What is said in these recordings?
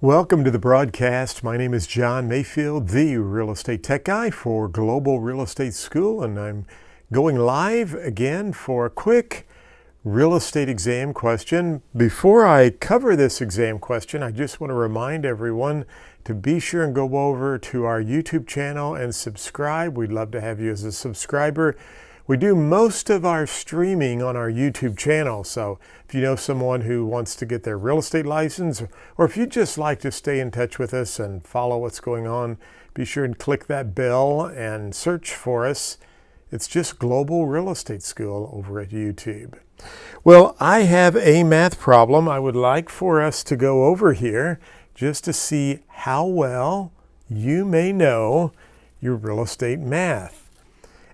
Welcome to the broadcast. My name is John Mayfield, the real estate tech guy for Global Real Estate School, and I'm going live again for a quick real estate exam question. Before I cover this exam question, I just want to remind everyone to be sure and go over to our YouTube channel and subscribe. We'd love to have you as a subscriber. We do most of our streaming on our YouTube channel, so if you know someone who wants to get their real estate license, or if you'd just like to stay in touch with us and follow what's going on, be sure and click that bell and search for us. It's just Global Real Estate School over at YouTube. Well, I have a math problem I would like for us to go over here just to see how well you may know your real estate math.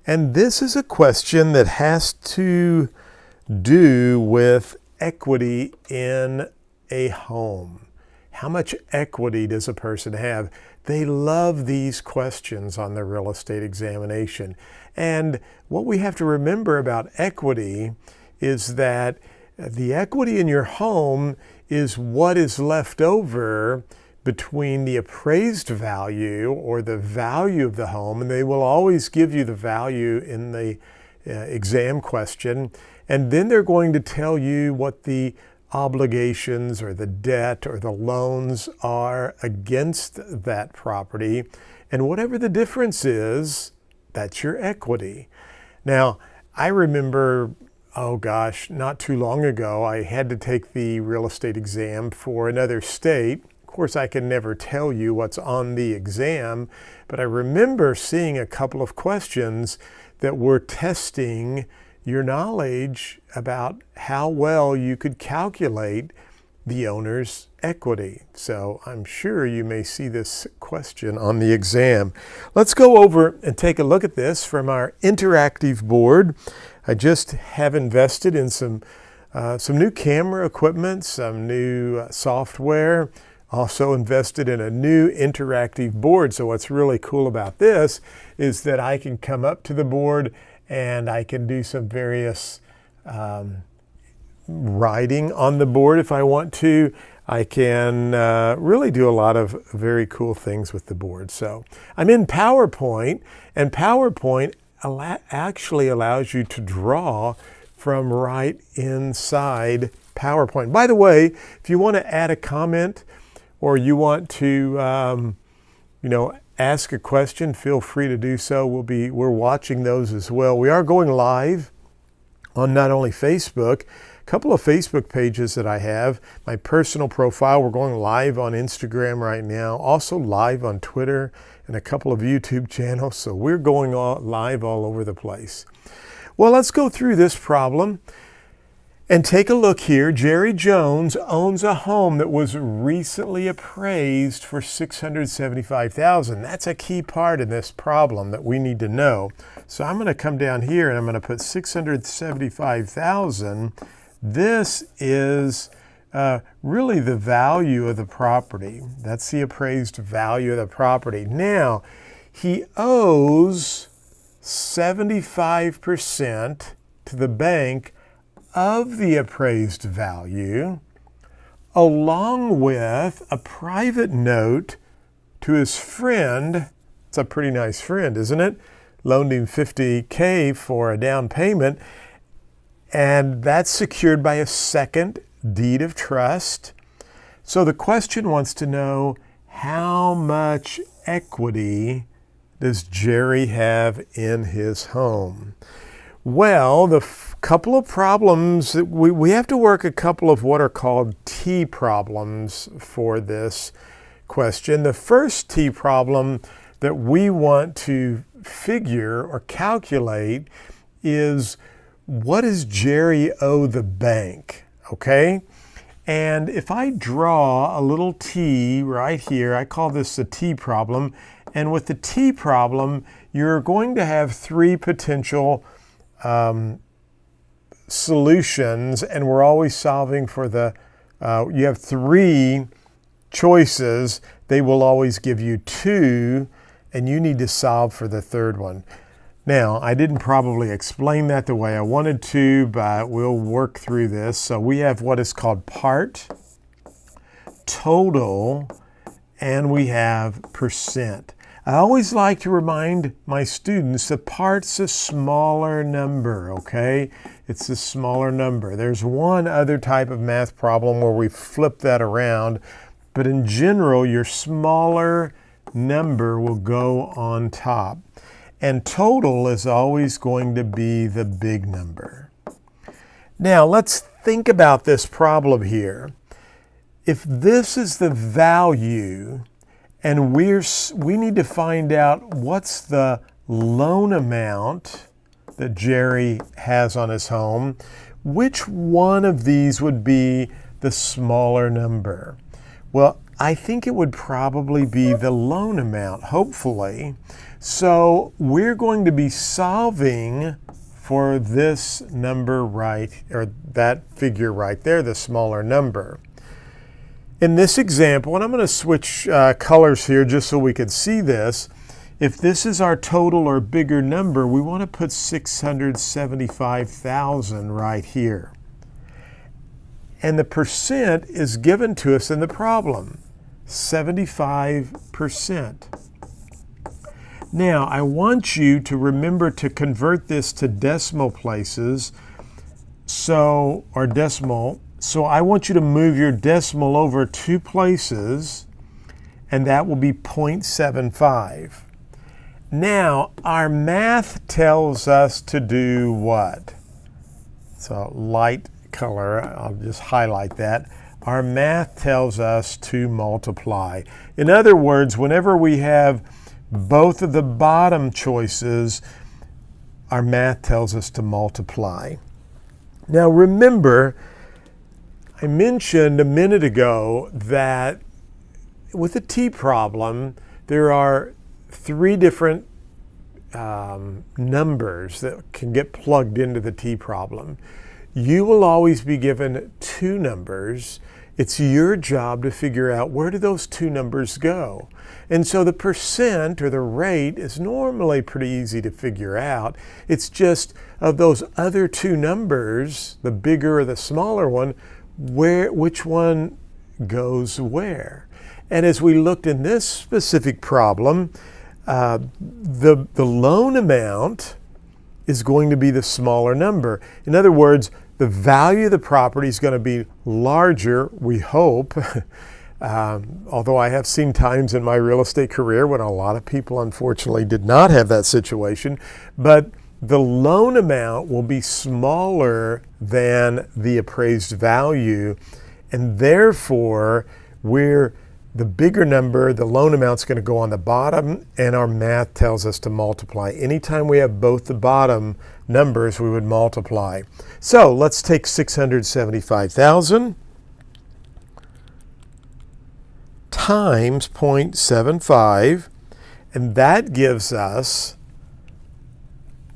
And this is a question that has to do with equity in a home. How much equity does a person have? They love these questions on the real estate examination. And what we have to remember about equity is that the equity in your home is what is left over between the appraised value or the value of the home, and they will always give you the value in the exam question, and then they're going to tell you what the obligations or the debt or the loans are against that property, and whatever the difference is, that's your equity. Now, I remember, oh gosh, not too long ago, I had to take the real estate exam for another state. Of course, I can never tell you what's on the exam, but I remember seeing a couple of questions that were testing your knowledge about how well you could calculate the owner's equity. So I'm sure you may see this question on the exam. Let's go over and take a look at this from our interactive board. I just have invested in some new camera equipment, some new software. Also invested in a new interactive board. So what's really cool about this is that I can come up to the board and I can do some various writing on the board if I want to. I can really do a lot of very cool things with the board. So I'm in PowerPoint, and PowerPoint actually allows you to draw from right inside PowerPoint. By the way, if you want to add a comment, or you want to, ask a question, feel free to do so. We're watching those as well. We are going live on not only Facebook, a couple of Facebook pages that I have, my personal profile. We're going live on Instagram right now, also live on Twitter and a couple of YouTube channels. So we're going live all over the place. Well, let's go through this problem. And take a look here. Jerry Jones owns a home that was recently appraised for $675,000. That's a key part in this problem that we need to know. So I'm going to come down here and I'm going to put $675,000. This is really the value of the property. That's the appraised value of the property. Now, he owes 75% to the bank of the appraised value, along with a private note to his friend. It's a pretty nice friend, isn't it? Loaned him $50K for a down payment, and that's secured by a second deed of trust. So the question wants to know, how much equity does Jerry have in his home? Well, the couple of problems, we have to work a couple of what are called T problems for this question. The first T problem that we want to figure or calculate is, what does Jerry owe the bank? Okay? And if I draw a little T right here, I call this the T problem. And with the T problem, you're going to have three potential solutions, and we're always solving for the, you have three choices. They will always give you two, and you need to solve for the third one. Now, I didn't probably explain that the way I wanted to, but we'll work through this. So we have what is called part, total, and we have percent. I always like to remind my students that part's a smaller number, okay? It's a smaller number. There's one other type of math problem where we flip that around, but in general, your smaller number will go on top. And total is always going to be the big number. Now, let's think about this problem here. If this is the value, and we need to find out what's the loan amount that Jerry has on his home, which one of these would be the smaller number? Well, I think it would probably be the loan amount, hopefully. So we're going to be solving for this number or that figure right there, the smaller number. In this example, and I'm going to switch colors here just so we can see this. If this is our total or bigger number, we want to put 675,000 right here. And the percent is given to us in the problem, 75%. Now, I want you to remember to convert this to decimal places, or decimal. So I want you to move your decimal over 2 places, and that will be 0.75. Now, our math tells us to do what? It's a light color. I'll just highlight that. Our math tells us to multiply. In other words, whenever we have both of the bottom choices, our math tells us to multiply. Now, remember, I mentioned a minute ago that with a T problem, there are 3 different numbers that can get plugged into the T problem. You will always be given 2 numbers. It's your job to figure out where do those 2 numbers go. And so the percent or the rate is normally pretty easy to figure out. It's just of those other 2 numbers, the bigger or the smaller one, which one goes where. And as we looked in this specific problem, the loan amount is going to be the smaller number. In other words, the value of the property is going to be larger, we hope, although I have seen times in my real estate career when a lot of people unfortunately did not have that situation, but the loan amount will be smaller than the appraised value, and therefore the bigger number, the loan amount, is going to go on the bottom, and our math tells us to multiply. Anytime we have both the bottom numbers, we would multiply. So let's take 675,000 times 0.75, and that gives us,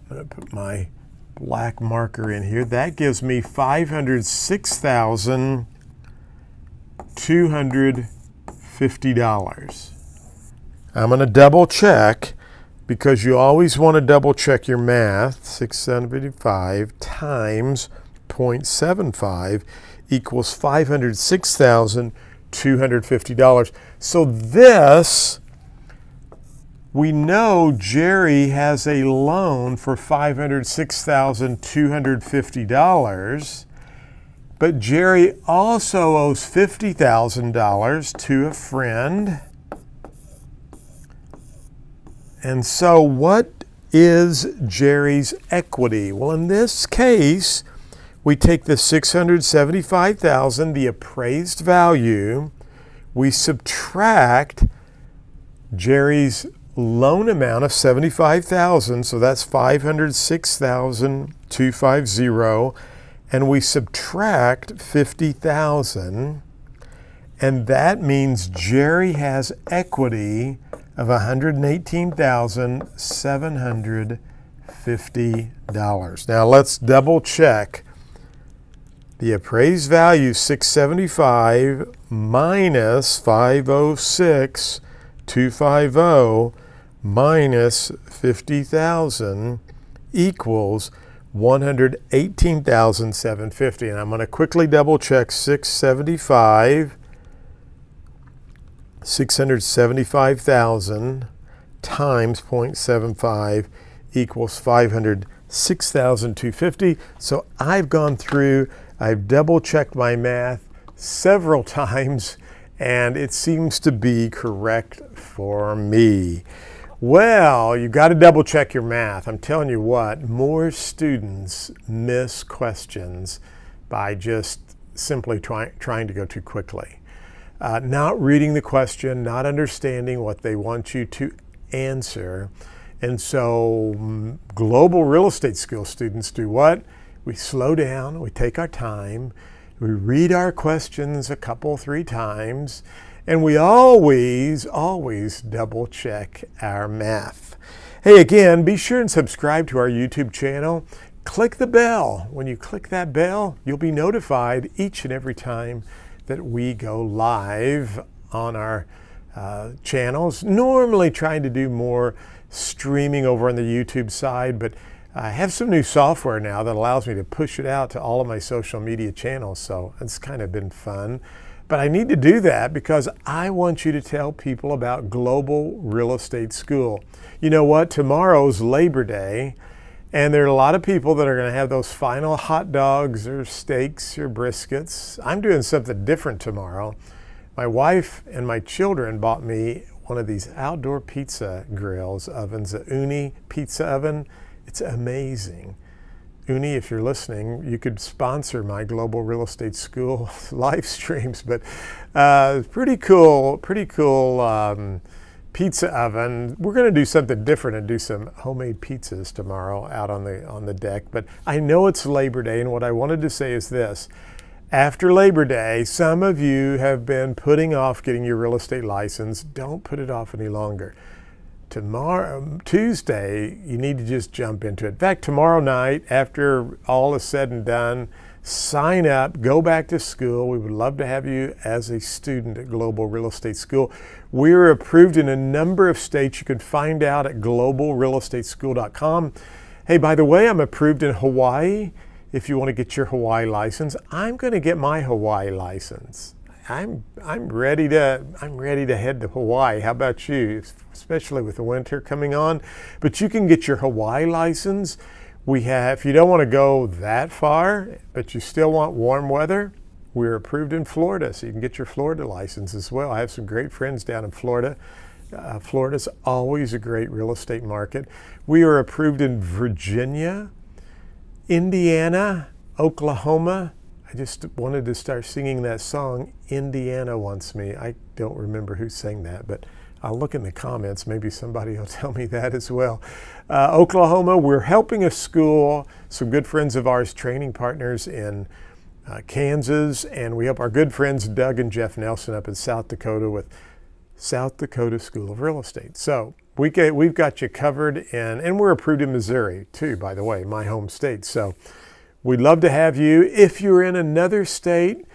I'm going to put my black marker in here, that gives me $506,250. I'm going to double check, because you always want to double check your math. 675 times 0.75 equals $506,250. So this, we know Jerry has a loan for $506,250, but Jerry also owes $50,000 to a friend. And so what is Jerry's equity? Well, in this case, we take the $675,000, the appraised value, we subtract Jerry's loan amount of $75,000, so that's $506,250, and we subtract $50,000, and that means Jerry has equity of $118,750. Now let's double check. The appraised value, 675 minus 506,250 minus 50,000 equals 118,750. And I'm going to quickly double check 675 675,000 times 0.75 equals 506,250. So I've gone through, I've double checked my math several times, and it seems to be correct for me. Well, you've got to double check your math. I'm telling you what, more students miss questions by just simply trying to go too quickly. Not reading the question, not understanding what they want you to answer. And so global real estate school students do what? We slow down, we take our time, we read our questions a couple, 3 times, and we always double check our math. Hey, again, be sure and subscribe to our YouTube channel. Click the bell. When you click that bell, you'll be notified each and every time that we go live on our channels. Normally trying to do more streaming over on the YouTube side, but I have some new software now that allows me to push it out to all of my social media channels, so it's kind of been fun. But I need to do that because I want you to tell people about Global Real Estate School. You know what? Tomorrow's Labor Day, and there are a lot of people that are going to have those final hot dogs or steaks or briskets. I'm doing something different tomorrow. My wife and my children bought me one of these outdoor pizza grills ovens, a Uni pizza oven. It's amazing. Uni, if you're listening, you could sponsor my Global Real Estate School live streams, but pretty cool pizza oven. We're going to do something different and do some homemade pizzas tomorrow out on the deck. But I know it's Labor Day, and what I wanted to say is this. After Labor Day, some of you have been putting off getting your real estate license. Don't put it off any longer. Tomorrow, Tuesday, you need to just jump into it. In fact, tomorrow night, after all is said and done, sign up, go back to school. We would love to have you as a student at Global Real Estate School. We're approved in a number of states. You can find out at globalrealestateschool.com. Hey, by the way, I'm approved in Hawaii. If you want to get your Hawaii license, I'm going to get my Hawaii license. I'm ready to head to Hawaii. How about you? Especially with the winter coming on. But you can get your Hawaii license. If you don't want to go that far, but you still want warm weather, we're approved in Florida, so you can get your Florida license as well. I have some great friends down in Florida. Florida's always a great real estate market. We are approved in Virginia, Indiana, Oklahoma. I just wanted to start singing that song, Indiana Wants Me. I don't remember who sang that, but I'll look in the comments. Maybe somebody will tell me that as well. Oklahoma, we're helping a school, some good friends of ours, training partners in Kansas, and we help our good friends Doug and Jeff Nelson up in South Dakota with South Dakota School of Real Estate. So we've got you covered, and we're approved in Missouri too, by the way, my home state. So we'd love to have you. If you're in another state,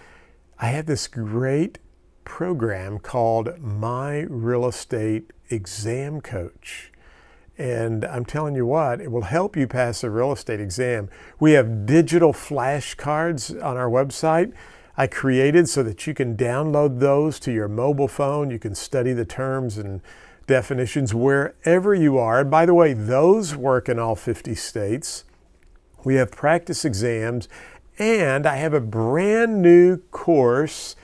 I have this great program called My Real Estate Exam Coach. And I'm telling you what, it will help you pass a real estate exam. We have digital flashcards on our website I created so that you can download those to your mobile phone. You can study the terms and definitions wherever you are. And by the way, those work in all 50 states. We have practice exams, and I have a brand new course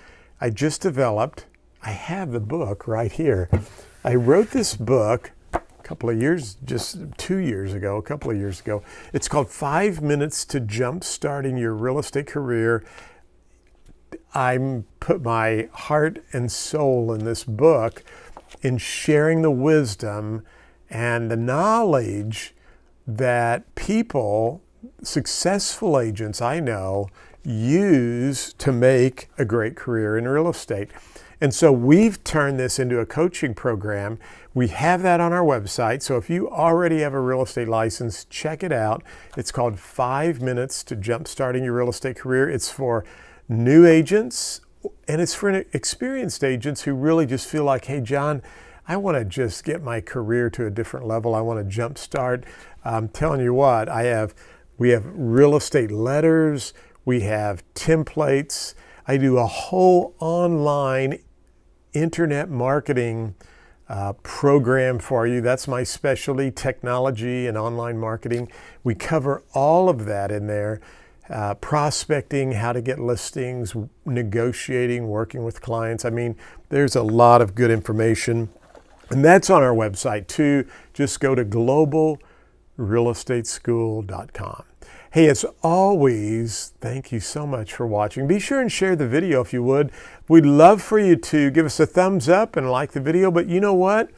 I just developed. I have the book right here. I wrote this book a couple of years ago. It's called 5 Minutes to Jumpstarting Your Real Estate Career. I put my heart and soul in this book in sharing the wisdom and the knowledge that people, successful agents I know, use to make a great career in real estate. And so we've turned this into a coaching program. We have that on our website. So if you already have a real estate license, check it out. It's called 5 Minutes to Jumpstarting Your Real Estate Career. It's for new agents, and it's for experienced agents who really just feel like, hey, John, I want to just get my career to a different level. I want to jumpstart. I'm telling you what, we have real estate letters. We have templates. I do a whole online internet marketing program for you. That's my specialty, technology and online marketing. We cover all of that in there. Prospecting, how to get listings, negotiating, working with clients. I mean, there's a lot of good information. And that's on our website too. Just go to globalrealestateschool.com. Hey, as always, thank you so much for watching. Be sure and share the video if you would. We'd love for you to give us a thumbs up and like the video, but you know what?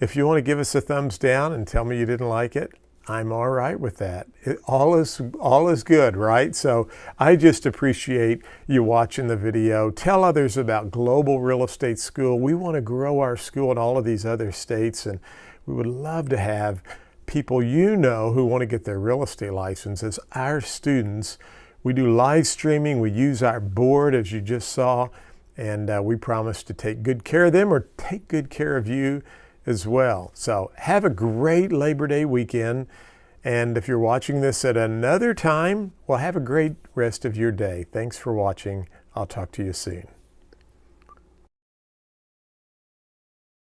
If you want to give us a thumbs down and tell me you didn't like it, I'm all right with that. All is good, right? So I just appreciate you watching the video. Tell others about Global Real Estate School. We want to grow our school in all of these other states, and we would love to have people you know who want to get their real estate license as our students. We do live streaming. We use our board, as you just saw, and we promise to take good care of them or take good care of you as well. So have a great Labor Day weekend. And if you're watching this at another time, well, have a great rest of your day. Thanks for watching. I'll talk to you soon.